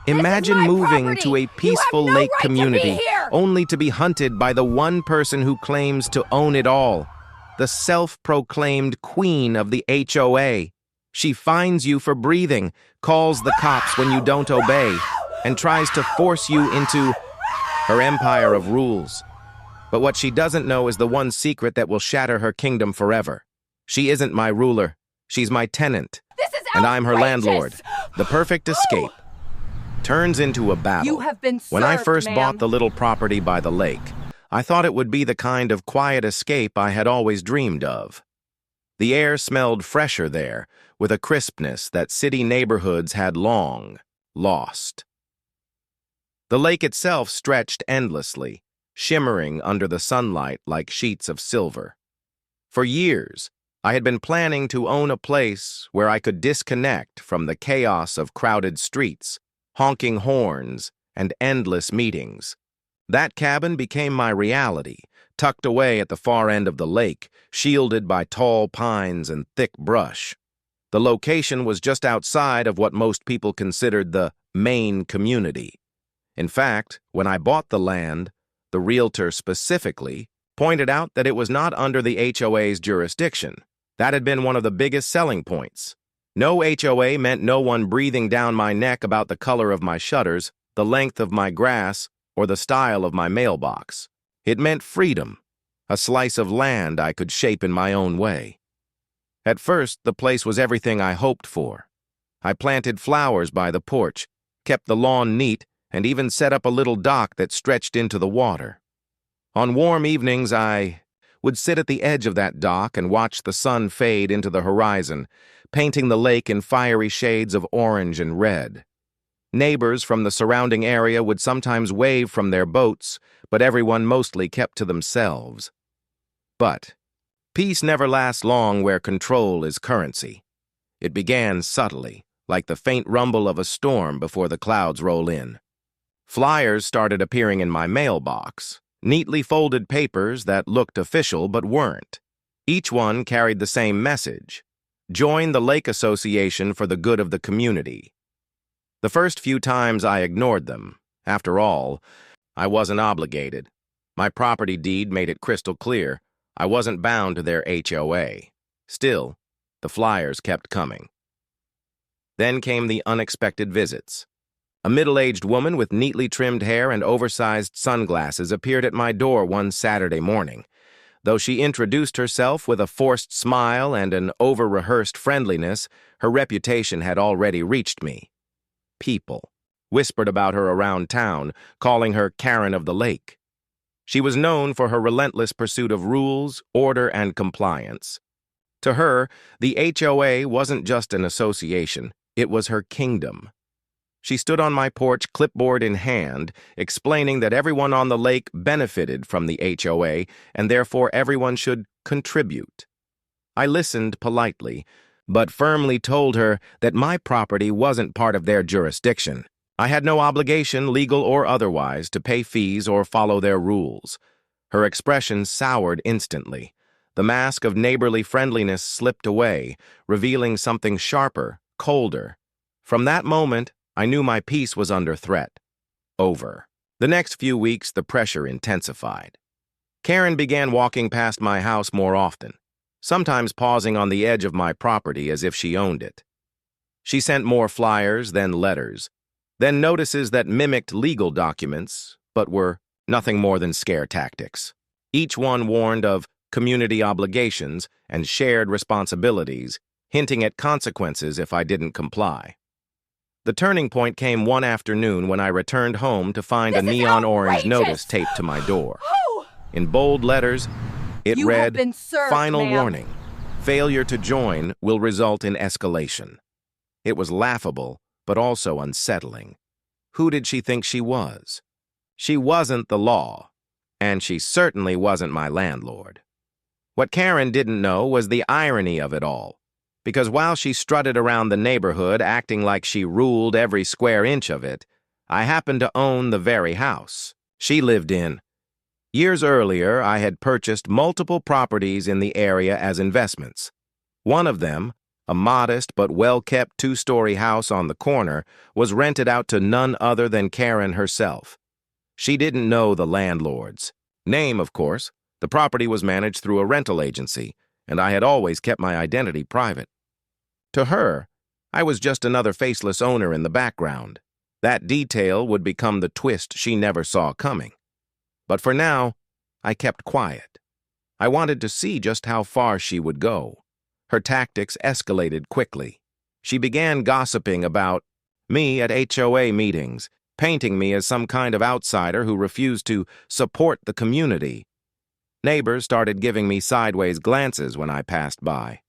Imagine moving to a You have peaceful no lake right to be community here! only to be hunted by the one person who claims to own it all, the self-proclaimed queen of the HOA. She fines you for breathing, calls the cops when you don't obey, and tries to force you into her empire of rules. But what she doesn't know is the one secret that will shatter her kingdom forever. She isn't my ruler. She's my tenant. This is And I'm her outrageous! landlord. The perfect escape turns into a battle. You have been served, When I first ma'am. bought the little property by the lake, I thought it would be the kind of quiet escape I had always dreamed of. The air smelled fresher there, with a crispness that city neighborhoods had long lost. The lake itself stretched endlessly, shimmering under the sunlight like sheets of silver. For years, I had been planning to own a place where I could disconnect from the chaos of crowded streets, honking horns, and endless meetings. That cabin became my reality, tucked away at the far end of the lake, shielded by tall pines and thick brush. The location was just outside of what most people considered the main community. In fact, when I bought the land, the realtor specifically pointed out that it was not under the HOA's jurisdiction. That had been one of the biggest selling points. No HOA meant no one breathing down my neck about the color of my shutters, the length of my grass, or the style of my mailbox. It meant freedom, a slice of land I could shape in my own way. At first, the place was everything I hoped for. I planted flowers by the porch, kept the lawn neat, and even set up a little dock that stretched into the water. On warm evenings, I would sit at the edge of that dock and watch the sun fade into the horizon, painting the lake in fiery shades of orange and red. Neighbors from the surrounding area would sometimes wave from their boats, but everyone mostly kept to themselves. But peace never lasts long where control is currency. It began subtly, like the faint rumble of a storm before the clouds roll in. Flyers started appearing in my mailbox, neatly folded papers that looked official but weren't. Each one carried the same message: join the Lake Association for the good of the community. The first few times I ignored them. After all, I wasn't obligated. My property deed made it crystal clear I wasn't bound to their HOA. Still, the flyers kept coming. Then came the unexpected visits. A middle-aged woman with neatly trimmed hair and oversized sunglasses appeared at my door one Saturday morning. Though she introduced herself with a forced smile and an over-rehearsed friendliness, her reputation had already reached me. People whispered about her around town, calling her Karen of the Lake. She was known for her relentless pursuit of rules, order, and compliance. To her, the HOA wasn't just an association, it was her kingdom. She stood on my porch, clipboard in hand, explaining that everyone on the lake benefited from the HOA, and therefore everyone should contribute. I listened politely, but firmly told her that my property wasn't part of their jurisdiction. I had no obligation, legal or otherwise, to pay fees or follow their rules. Her expression soured instantly. The mask of neighborly friendliness slipped away, revealing something sharper, colder. From that moment, I knew my peace was under threat. Over. The next few weeks, the pressure intensified. Karen began walking past my house more often, sometimes pausing on the edge of my property as if she owned it. She sent more flyers, then letters, then notices that mimicked legal documents, but were nothing more than scare tactics. Each one warned of community obligations and shared responsibilities, hinting at consequences if I didn't comply. The turning point came one afternoon when I returned home to find a neon orange notice taped to my door. In bold letters, it You have read, been served, "Final ma'am." warning. Failure to join will result in escalation." It was laughable, but also unsettling. Who did she think she was? She wasn't the law, and she certainly wasn't my landlord. What Karen didn't know was the irony of it all, because while she strutted around the neighborhood acting like she ruled every square inch of it, I happened to own the very house she lived in. Years earlier, I had purchased multiple properties in the area as investments. One of them, A modest but well-kept two-story house on the corner was rented out to none other than Karen herself. She didn't know the landlord's name, of course. The property was managed through a rental agency, and I had always kept my identity private. To her, I was just another faceless owner in the background. That detail would become the twist she never saw coming. But for now, I kept quiet. I wanted to see just how far she would go. Her tactics escalated quickly. She began gossiping about me at HOA meetings, painting me as some kind of outsider who refused to support the community. Neighbors started giving me sideways glances when I passed by.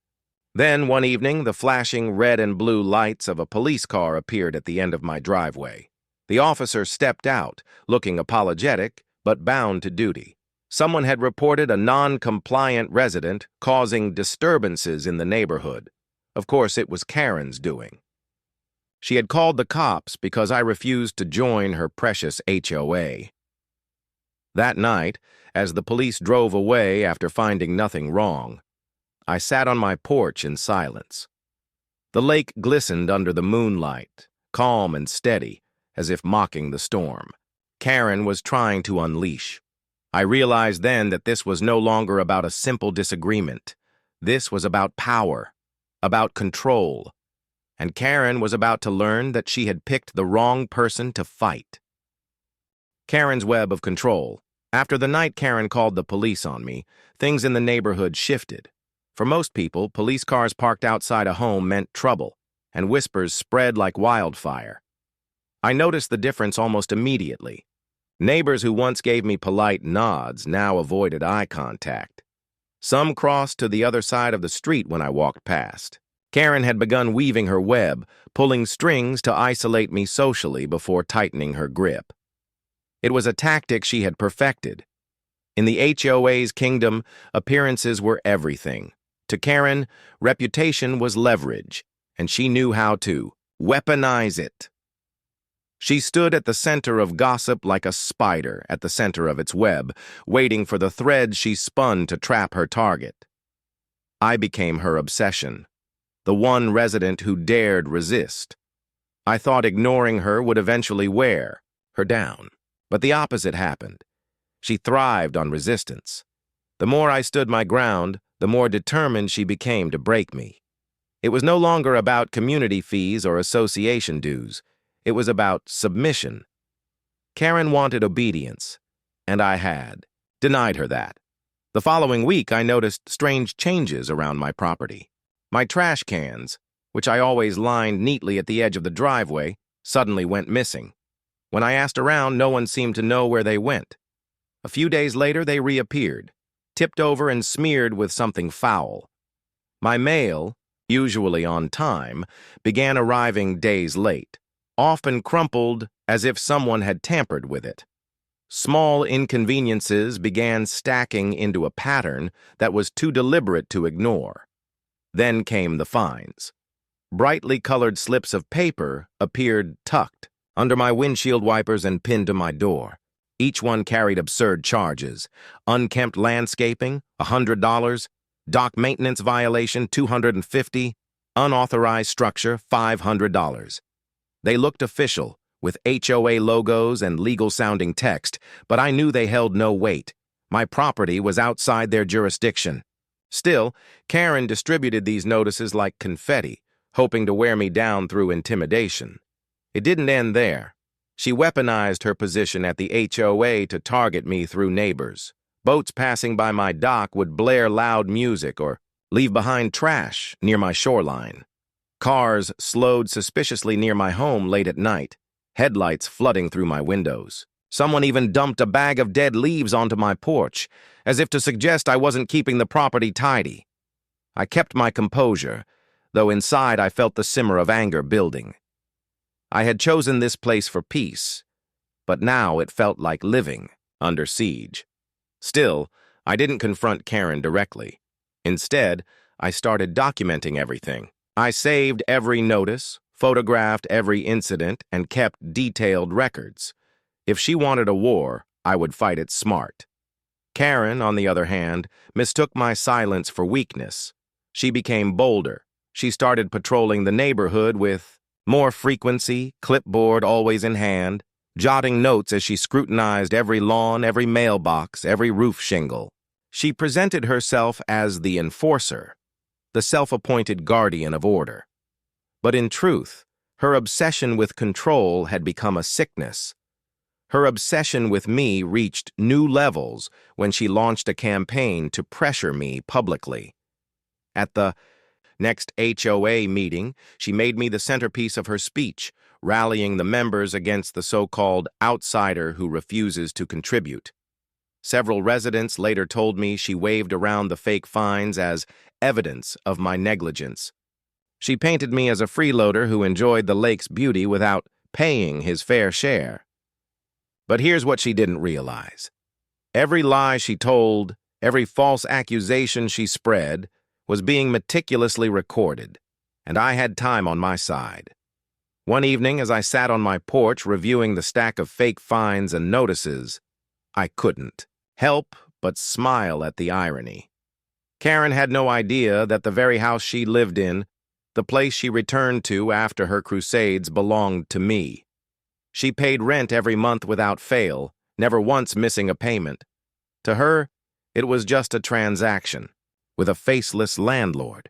Then, one evening, the flashing red and blue lights of a police car appeared at the end of my driveway. The officer stepped out, looking apologetic, but bound to duty. Someone had reported a non-compliant resident causing disturbances in the neighborhood. Of course, it was Karen's doing. She had called the cops because I refused to join her precious HOA. That night, as the police drove away after finding nothing wrong, I sat on my porch in silence. The lake glistened under the moonlight, calm and steady, as if mocking the storm. Karen was trying to unleash. I realized then that this was no longer about a simple disagreement. This was about power, about control. And Karen was about to learn that she had picked the wrong person to fight. Karen's web of control. After the night Karen called the police on me, things in the neighborhood shifted. For most people, police cars parked outside a home meant trouble, and whispers spread like wildfire. I noticed the difference almost immediately. Neighbors who once gave me polite nods now avoided eye contact. Some crossed to the other side of the street when I walked past. Karen had begun weaving her web, pulling strings to isolate me socially before tightening her grip. It was a tactic she had perfected. In the HOA's kingdom, appearances were everything. To Karen, reputation was leverage, and she knew how to weaponize it. She stood at the center of gossip like a spider at the center of its web, waiting for the threads she spun to trap her target. I became her obsession, the one resident who dared resist. I thought ignoring her would eventually wear her down, but the opposite happened. She thrived on resistance. The more I stood my ground, the more determined she became to break me. It was no longer about community fees or association dues. It was about submission. Karen wanted obedience, and I had denied her that. The following week, I noticed strange changes around my property. My trash cans, which I always lined neatly at the edge of the driveway, suddenly went missing. When I asked around, no one seemed to know where they went. A few days later, they reappeared, tipped over and smeared with something foul. My mail, usually on time, began arriving days late, often crumpled as if someone had tampered with it. Small inconveniences began stacking into a pattern that was too deliberate to ignore. Then came the fines. Brightly colored slips of paper appeared tucked under my windshield wipers and pinned to my door. Each one carried absurd charges. Unkempt landscaping, $100. Dock maintenance violation, $250. Unauthorized structure, $500. They looked official, with HOA logos and legal-sounding text, but I knew they held no weight. My property was outside their jurisdiction. Still, Karen distributed these notices like confetti, hoping to wear me down through intimidation. It didn't end there. She weaponized her position at the HOA to target me through neighbors. Boats passing by my dock would blare loud music or leave behind trash near my shoreline. Cars slowed suspiciously near my home late at night, headlights flooding through my windows. Someone even dumped a bag of dead leaves onto my porch, as if to suggest I wasn't keeping the property tidy. I kept my composure, though inside I felt the simmer of anger building. I had chosen this place for peace, but now it felt like living under siege. Still, I didn't confront Karen directly. Instead, I started documenting everything. I saved every notice, photographed every incident, and kept detailed records. If she wanted a war, I would fight it smart. Karen, on the other hand, mistook my silence for weakness. She became bolder, She started patrolling the neighborhood with more frequency, clipboard always in hand, jotting notes as she scrutinized every lawn, every mailbox, every roof shingle. She presented herself as the enforcer, the self-appointed guardian of order. But in truth, her obsession with control had become a sickness. Her obsession with me reached new levels when she launched a campaign to pressure me publicly. At the next HOA meeting, she made me the centerpiece of her speech, rallying the members against the so-called outsider who refuses to contribute. Several residents later told me she waved around the fake fines as evidence of my negligence. She painted me as a freeloader who enjoyed the lake's beauty without paying his fair share. But here's what she didn't realize. Every lie she told, every false accusation she spread, was being meticulously recorded, and I had time on my side. One evening, as I sat on my porch reviewing the stack of fake fines and notices, I couldn't help but smile at the irony. Karen had no idea that the very house she lived in, the place she returned to after her crusades, belonged to me. She paid rent every month without fail, never once missing a payment. To her, it was just a transaction, with a faceless landlord.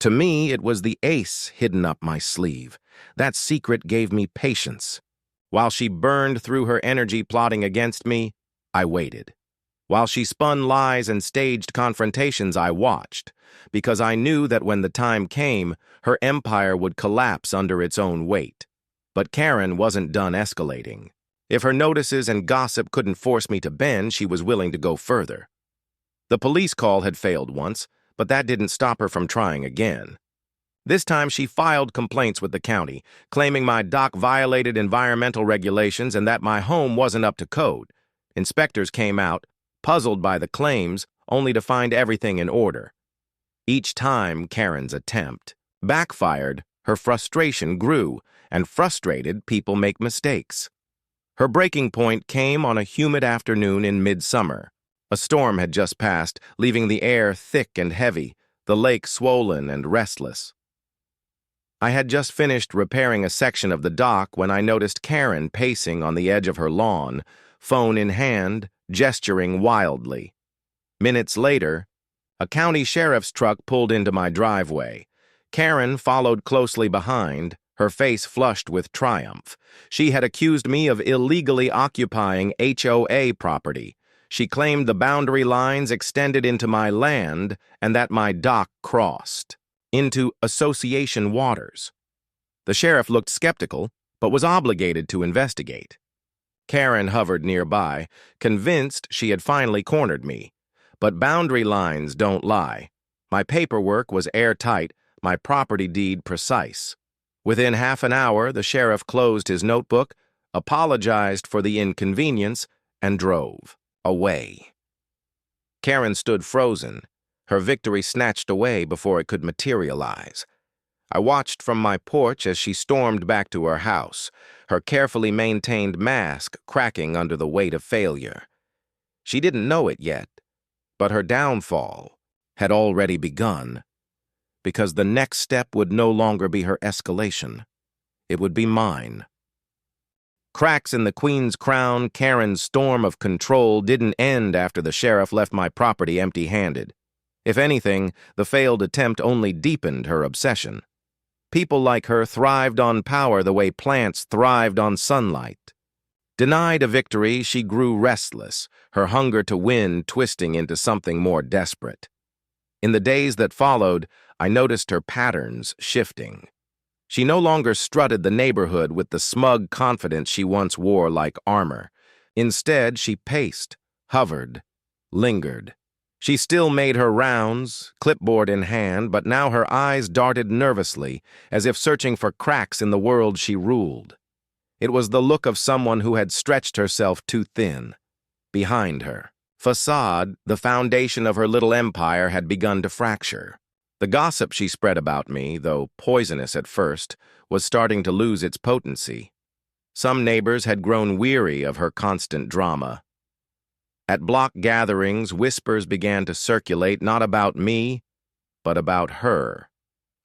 To me, it was the ace hidden up my sleeve. That secret gave me patience. While she burned through her energy plotting against me, I waited. While she spun lies and staged confrontations, I watched, because I knew that when the time came, her empire would collapse under its own weight. But Karen wasn't done escalating. If her notices and gossip couldn't force me to bend, she was willing to go further. The police call had failed once, but that didn't stop her from trying again. This time she filed complaints with the county, claiming my dock violated environmental regulations and that my home wasn't up to code. Inspectors came out, puzzled by the claims, only to find everything in order. Each time Karen's attempt backfired, her frustration grew, and frustrated people make mistakes. Her breaking point came on a humid afternoon in midsummer. A storm had just passed, leaving the air thick and heavy, the lake swollen and restless. I had just finished repairing a section of the dock when I noticed Karen pacing on the edge of her lawn, phone in hand, gesturing wildly. Minutes later, a county sheriff's truck pulled into my driveway. Karen followed closely behind, her face flushed with triumph. She had accused me of illegally occupying HOA property. She claimed the boundary lines extended into my land and that my dock crossed into association waters. The sheriff looked skeptical, but was obligated to investigate. Karen hovered nearby, convinced she had finally cornered me. But boundary lines don't lie. My paperwork was airtight, my property deed precise. Within half an hour, the sheriff closed his notebook, apologized for the inconvenience, and drove away. Karen stood frozen, her victory snatched away before it could materialize. I watched from my porch as she stormed back to her house, her carefully maintained mask cracking under the weight of failure. She didn't know it yet, but her downfall had already begun, because the next step would no longer be her escalation. It would be mine. Cracks in the Queen's crown, Karen's storm of control didn't end after the sheriff left my property empty-handed. If anything, the failed attempt only deepened her obsession. People like her thrived on power the way plants thrived on sunlight. Denied a victory, she grew restless, her hunger to win twisting into something more desperate. In the days that followed, I noticed her patterns shifting. She no longer strutted the neighborhood with the smug confidence she once wore like armor. Instead, she paced, hovered, lingered. She still made her rounds, clipboard in hand, but now her eyes darted nervously, as if searching for cracks in the world she ruled. It was the look of someone who had stretched herself too thin. Behind her facade, the foundation of her little empire had begun to fracture. The gossip she spread about me, though poisonous at first, was starting to lose its potency. Some neighbors had grown weary of her constant drama. At block gatherings, whispers began to circulate not about me, but about her.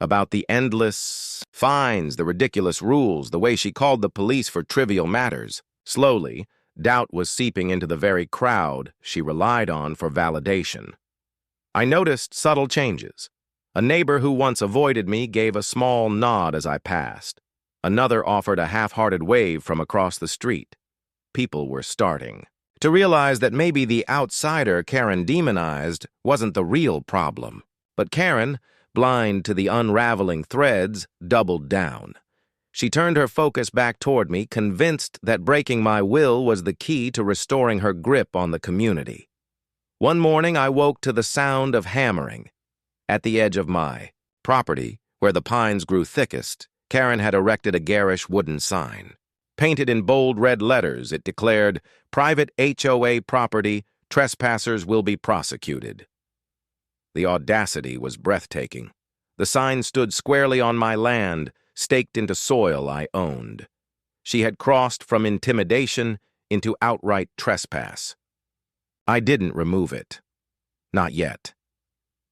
about the endless fines, the ridiculous rules, the way she called the police for trivial matters. Slowly, doubt was seeping into the very crowd she relied on for validation. I noticed subtle changes. A neighbor who once avoided me gave a small nod as I passed. Another offered a half-hearted wave from across the street. People were starting to realize that maybe the outsider Karen demonized wasn't the real problem. But Karen, blind to the unraveling threads, doubled down. She turned her focus back toward me, convinced that breaking my will was the key to restoring her grip on the community. One morning, I woke to the sound of hammering. At the edge of my property, where the pines grew thickest, Karen had erected a garish wooden sign. Painted in bold red letters, it declared, "Private HOA property, trespassers will be prosecuted." The audacity was breathtaking. The sign stood squarely on my land, staked into soil I owned. She had crossed from intimidation into outright trespass. I didn't remove it. Not yet.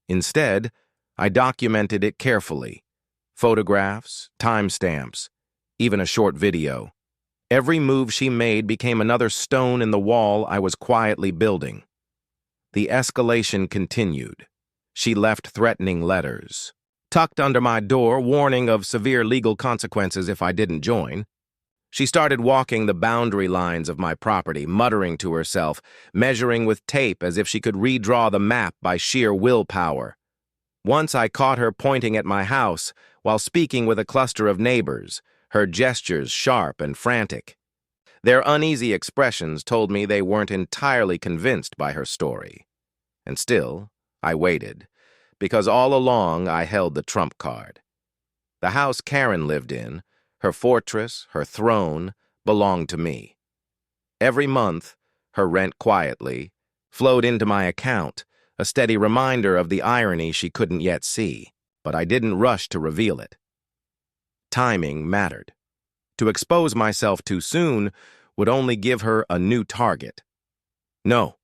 Instead, I documented it carefully. Photographs, timestamps, even a short video. Every move she made became another stone in the wall I was quietly building. The escalation continued. She left threatening letters, tucked under my door, warning of severe legal consequences if I didn't join. She started walking the boundary lines of my property, muttering to herself, measuring with tape as if she could redraw the map by sheer willpower. Once I caught her pointing at my house while speaking with a cluster of neighbors, her gestures sharp and frantic. Their uneasy expressions told me they weren't entirely convinced by her story. And still, I waited, because all along I held the trump card. The house Karen lived in, her fortress, her throne, belonged to me. Every month, her rent quietly flowed into my account, a steady reminder of the irony she couldn't yet see, but I didn't rush to reveal it. Timing mattered. To expose myself too soon would only give her a new target. No,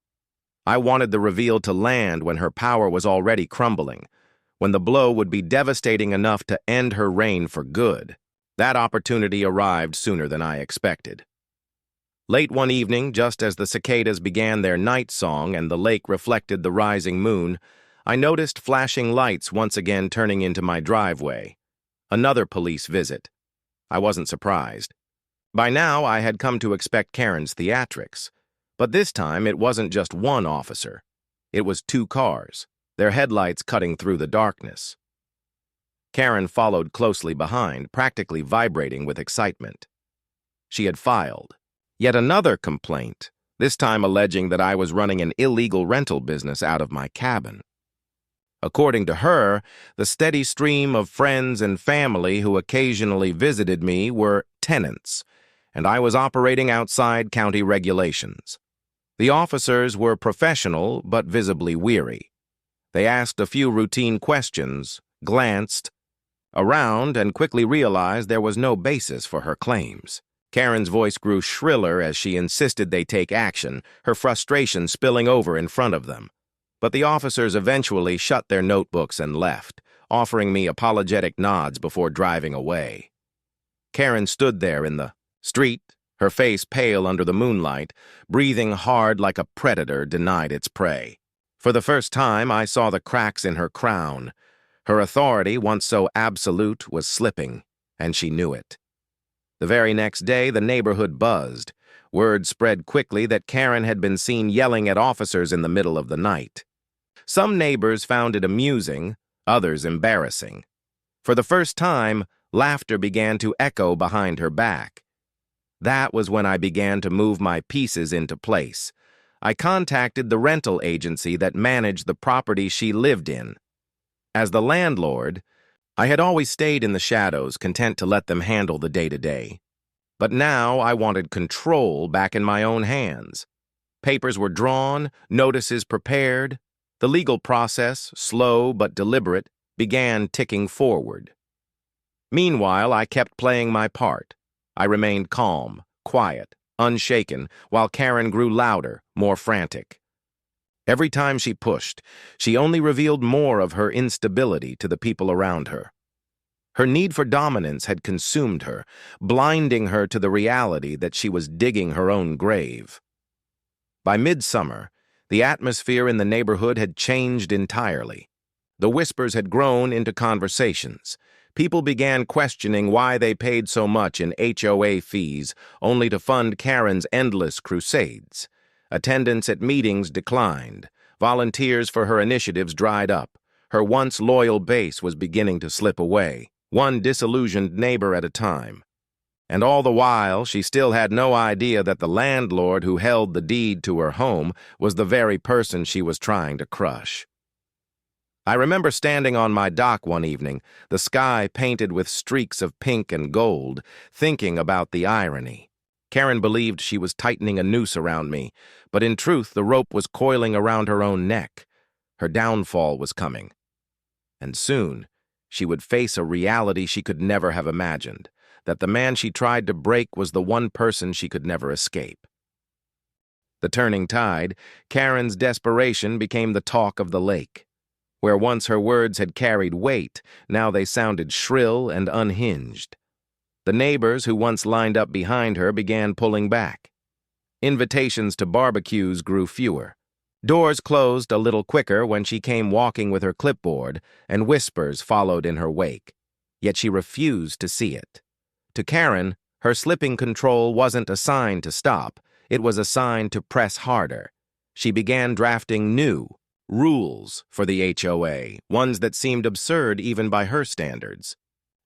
I wanted the reveal to land when her power was already crumbling, when the blow would be devastating enough to end her reign for good. That opportunity arrived sooner than I expected. Late one evening, just as the cicadas began their night song and the lake reflected the rising moon, I noticed flashing lights once again turning into my driveway. Another police visit. I wasn't surprised. By now, I had come to expect Karen's theatrics. But this time, it wasn't just one officer. It was two cars, their headlights cutting through the darkness. Karen followed closely behind, practically vibrating with excitement. She had filed yet another complaint, this time alleging that I was running an illegal rental business out of my cabin. According to her, the steady stream of friends and family who occasionally visited me were tenants, and I was operating outside county regulations. The officers were professional but visibly weary. They asked a few routine questions, glanced around, and quickly realized there was no basis for her claims. Karen's voice grew shriller as she insisted they take action, her frustration spilling over in front of them. But the officers eventually shut their notebooks and left, offering me apologetic nods before driving away. Karen stood there in the street, her face pale under the moonlight, breathing hard like a predator denied its prey. For the first time, I saw the cracks in her crown. Her authority, once so absolute, was slipping, and she knew it. The very next day, the neighborhood buzzed. Word spread quickly that Karen had been seen yelling at officers in the middle of the night. Some neighbors found it amusing, others embarrassing. For the first time, laughter began to echo behind her back. That was when I began to move my pieces into place. I contacted the rental agency that managed the property she lived in. As the landlord, I had always stayed in the shadows, content to let them handle the day-to-day. But now I wanted control back in my own hands. Papers were drawn, notices prepared. The legal process, slow but deliberate, began ticking forward. Meanwhile, I kept playing my part. I remained calm, quiet, unshaken, while Karen grew louder, more frantic. Every time she pushed, she only revealed more of her instability to the people around her. Her need for dominance had consumed her, blinding her to the reality that she was digging her own grave. By midsummer, the atmosphere in the neighborhood had changed entirely. The whispers had grown into conversations. People began questioning why they paid so much in HOA fees only to fund Karen's endless crusades. Attendance at meetings declined. Volunteers for her initiatives dried up. Her once loyal base was beginning to slip away, one disillusioned neighbor at a time. And all the while, she still had no idea that the landlord who held the deed to her home was the very person she was trying to crush. I remember standing on my dock one evening, the sky painted with streaks of pink and gold, thinking about the irony. Karen believed she was tightening a noose around me, but in truth the rope was coiling around her own neck. Her downfall was coming. And soon, she would face a reality she could never have imagined, that the man she tried to break was the one person she could never escape. The turning tide, Karen's desperation became the talk of the lake. Where once her words had carried weight, now they sounded shrill and unhinged. The neighbors who once lined up behind her began pulling back. Invitations to barbecues grew fewer. Doors closed a little quicker when she came walking with her clipboard, and whispers followed in her wake. Yet she refused to see it. To Karen, her slipping control wasn't a sign to stop, it was a sign to press harder. She began drafting new rules for the HOA, ones that seemed absurd even by her standards.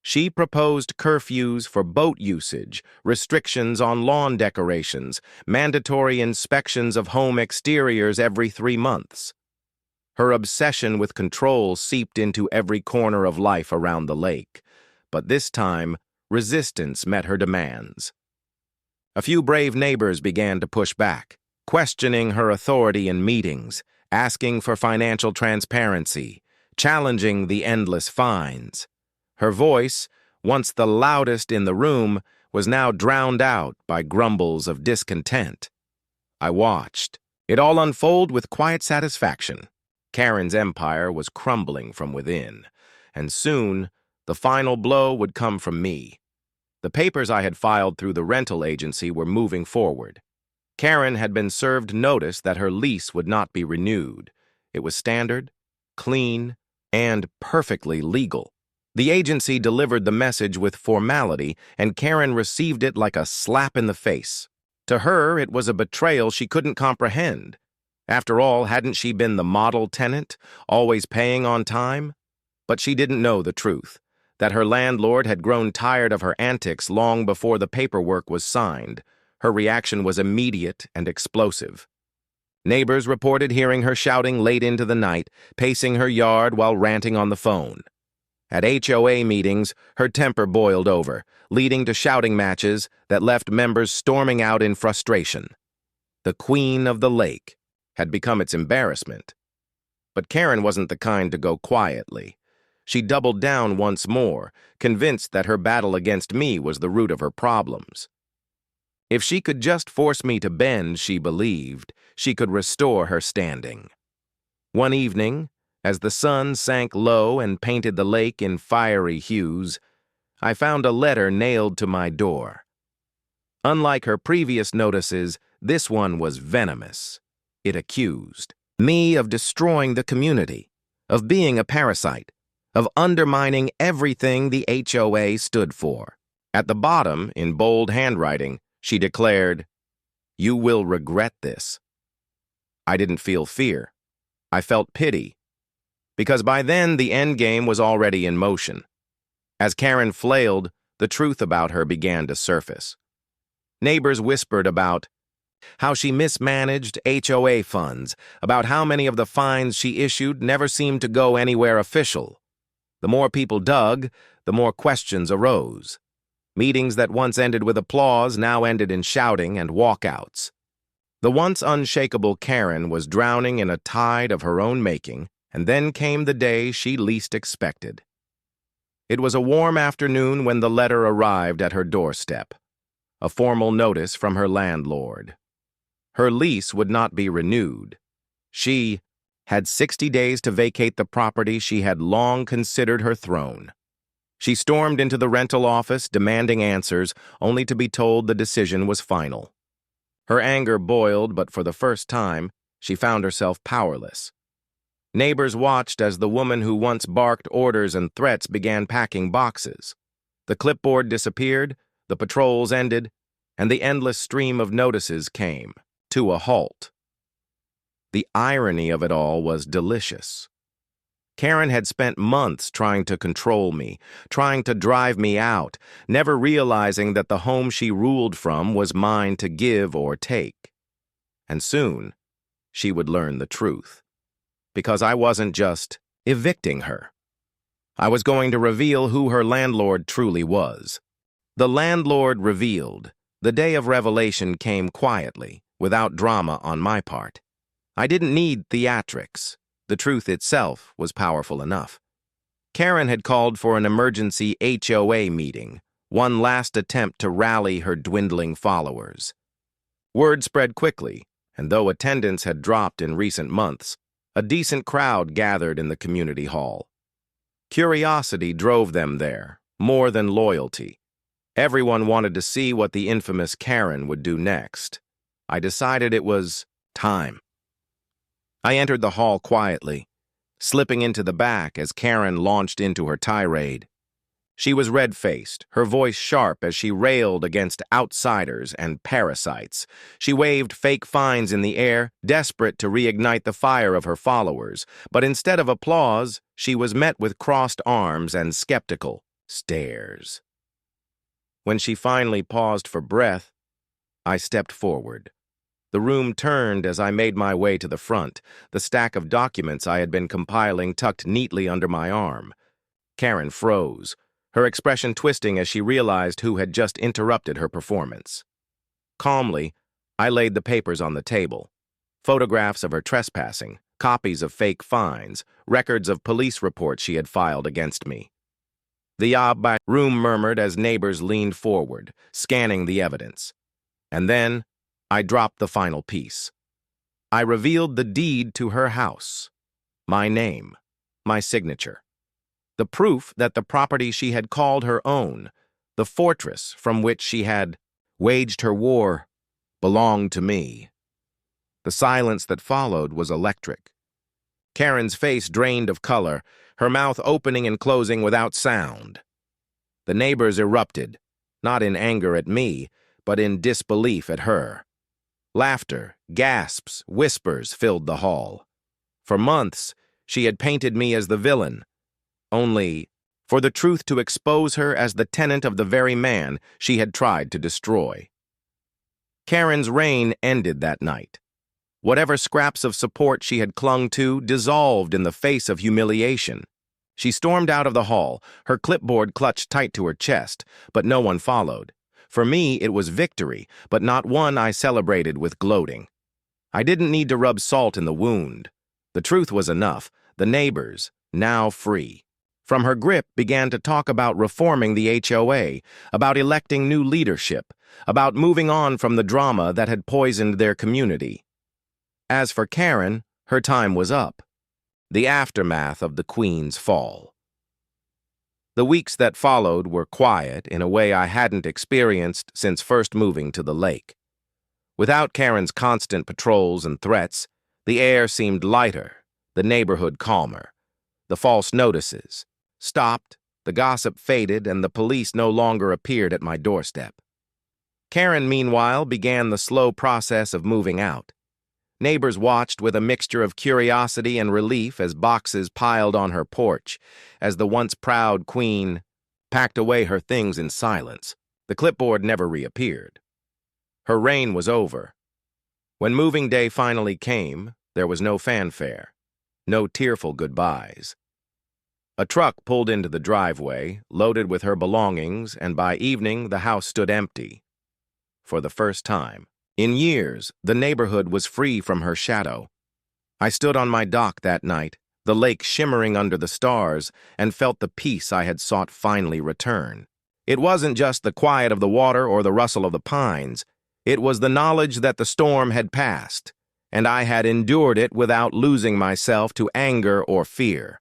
She proposed curfews for boat usage, restrictions on lawn decorations, mandatory inspections of home exteriors every 3 months. Her obsession with control seeped into every corner of life around the lake, but this time, resistance met her demands. A few brave neighbors began to push back, questioning her authority in meetings, asking for financial transparency, challenging the endless fines. Her voice, once the loudest in the room, was now drowned out by grumbles of discontent. I watched it all unfold with quiet satisfaction. Karen's empire was crumbling from within, and soon the final blow would come from me. The papers I had filed through the rental agency were moving forward. Karen had been served notice that her lease would not be renewed. It was standard, clean, and perfectly legal. The agency delivered the message with formality, and Karen received it like a slap in the face. To her, it was a betrayal she couldn't comprehend. After all, hadn't she been the model tenant, always paying on time? But she didn't know the truth, that her landlord had grown tired of her antics long before the paperwork was signed. Her reaction was immediate and explosive. Neighbors reported hearing her shouting late into the night, pacing her yard while ranting on the phone. At HOA meetings, her temper boiled over, leading to shouting matches that left members storming out in frustration. The Queen of the Lake had become its embarrassment. But Karen wasn't the kind to go quietly. She doubled down once more, convinced that her battle against me was the root of her problems. If she could just force me to bend, she believed, she could restore her standing. One evening, as the sun sank low and painted the lake in fiery hues, I found a letter nailed to my door. Unlike her previous notices, this one was venomous. It accused me of destroying the community, of being a parasite, of undermining everything the HOA stood for. At the bottom, in bold handwriting, she declared, "You will regret this." I didn't feel fear. I felt pity, because by then the endgame was already in motion. As Karen flailed, the truth about her began to surface. Neighbors whispered about how she mismanaged HOA funds, about how many of the fines she issued never seemed to go anywhere official. The more people dug, the more questions arose. Meetings that once ended with applause now ended in shouting and walkouts. The once unshakable Karen was drowning in a tide of her own making, and then came the day she least expected. It was a warm afternoon when the letter arrived at her doorstep, a formal notice from her landlord. Her lease would not be renewed. She had 60 days to vacate the property she had long considered her throne. She stormed into the rental office, demanding answers, only to be told the decision was final. Her anger boiled, but for the first time, she found herself powerless. Neighbors watched as the woman who once barked orders and threats began packing boxes. The clipboard disappeared, the patrols ended, and the endless stream of notices came to a halt. The irony of it all was delicious. Karen had spent months trying to control me, trying to drive me out, never realizing that the home she ruled from was mine to give or take. And soon, she would learn the truth. Because I wasn't just evicting her. I was going to reveal who her landlord truly was. The landlord revealed. The day of revelation came quietly, without drama on my part. I didn't need theatrics. The truth itself was powerful enough. Karen had called for an emergency HOA meeting, one last attempt to rally her dwindling followers. Word spread quickly, and though attendance had dropped in recent months, a decent crowd gathered in the community hall. Curiosity drove them there, more than loyalty. Everyone wanted to see what the infamous Karen would do next. I decided it was time. I entered the hall quietly, slipping into the back as Karen launched into her tirade. She was red-faced, her voice sharp as she railed against outsiders and parasites. She waved fake fines in the air, desperate to reignite the fire of her followers. But instead of applause, she was met with crossed arms and skeptical stares. When she finally paused for breath, I stepped forward. The room turned as I made my way to the front, the stack of documents I had been compiling tucked neatly under my arm. Karen froze, her expression twisting as she realized who had just interrupted her performance. Calmly, I laid the papers on the table. Photographs of her trespassing, copies of fake fines, records of police reports she had filed against me. The room murmured as neighbors leaned forward, scanning the evidence. And then, I dropped the final piece. I revealed the deed to her house. My name, my signature. The proof that the property she had called her own, the fortress from which she had waged her war, belonged to me. The silence that followed was electric. Karen's face drained of color, her mouth opening and closing without sound. The neighbors erupted, not in anger at me, but in disbelief at her. Laughter, gasps, whispers filled the hall. For months, she had painted me as the villain, only for the truth to expose her as the tenant of the very man she had tried to destroy. Karen's reign ended that night. Whatever scraps of support she had clung to dissolved in the face of humiliation. She stormed out of the hall, her clipboard clutched tight to her chest, but no one followed. For me, it was victory, but not one I celebrated with gloating. I didn't need to rub salt in the wound. The truth was enough. The neighbors, now free, from her grip began to talk about reforming the HOA, about electing new leadership, about moving on from the drama that had poisoned their community. As for Karen, her time was up. The aftermath of the Queen's fall. The weeks that followed were quiet in a way I hadn't experienced since first moving to the lake. Without Karen's constant patrols and threats, the air seemed lighter, the neighborhood calmer. The false notices stopped, the gossip faded, and the police no longer appeared at my doorstep. Karen, meanwhile, began the slow process of moving out. Neighbors watched with a mixture of curiosity and relief as boxes piled on her porch, as the once proud queen packed away her things in silence. The clipboard never reappeared. Her reign was over. When moving day finally came, there was no fanfare, no tearful goodbyes. A truck pulled into the driveway, loaded with her belongings, and by evening the house stood empty. For the first time in years, the neighborhood was free from her shadow. I stood on my dock that night, the lake shimmering under the stars, and felt the peace I had sought finally return. It wasn't just the quiet of the water or the rustle of the pines. It was the knowledge that the storm had passed, and I had endured it without losing myself to anger or fear.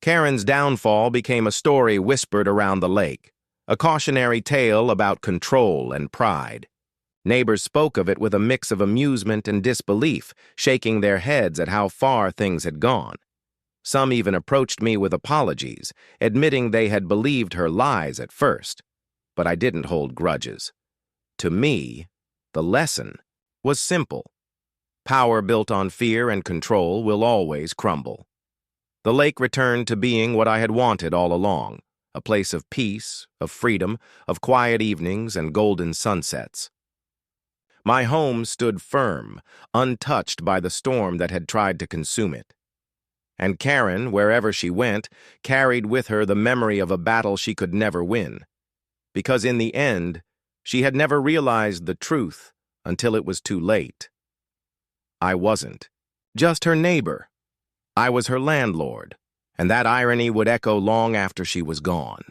Karen's downfall became a story whispered around the lake, a cautionary tale about control and pride. Neighbors spoke of it with a mix of amusement and disbelief, shaking their heads at how far things had gone. Some even approached me with apologies, admitting they had believed her lies at first. But I didn't hold grudges. To me, the lesson was simple. Power built on fear and control will always crumble. The lake returned to being what I had wanted all along, a place of peace, of freedom, of quiet evenings and golden sunsets. My home stood firm, untouched by the storm that had tried to consume it. And Karen, wherever she went, carried with her the memory of a battle she could never win. Because in the end, she had never realized the truth until it was too late. I wasn't just her neighbor. I was her landlord, and that irony would echo long after she was gone.